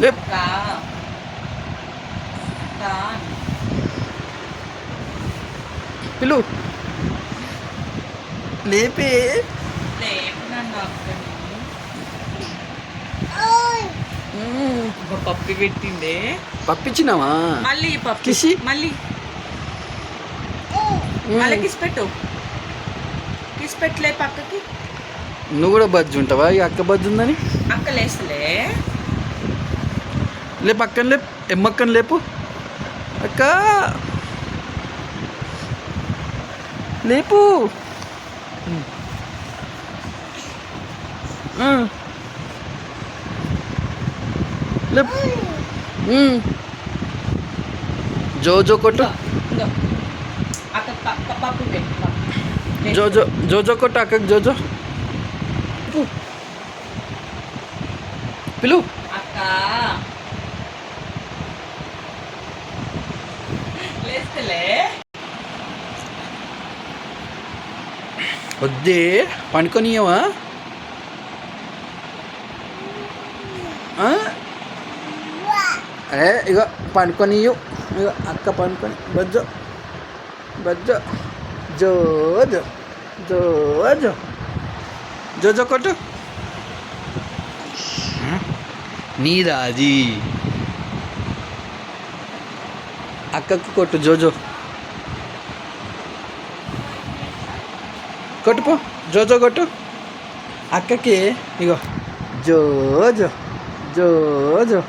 లేప్. పిలు లేపే. పప్పి పెట్టిండే. పప్పిచ్చినావా? మళ్ళీ పప్పు కిసి మళ్ళీ మళ్ళీ కిసి పెట్టు. కిసి పెట్టలే పక్కకి. నువ్వు కూడా బజ్జి ఉంటావా? ఈ అక్క బజ్జి ఉందని అక్క లేస్తలే. లేపు అక్కని లేపు. ఎమ్మక్కని లేపు. అక్క లేపు. లేపు. జోజో కొట్టు. అక్క పప్పు పెట్టు. జోజో జోజో కొట్టు అక్కకి. జోజో పిలు. అక్క లేస్తలే. వద్దే పండుకొనియవా? ఇక పండుకొనియు. ఇక అక్క పండుకొని బజ్జో బజ్జో. జోజో జోజో జోజో కొట్టు. నీదా అది? అక్కకు కొట్టు. జోజో కొట్టుపో. జోజో కొట్టు అక్కకి. ఇగో జోజో జోజో.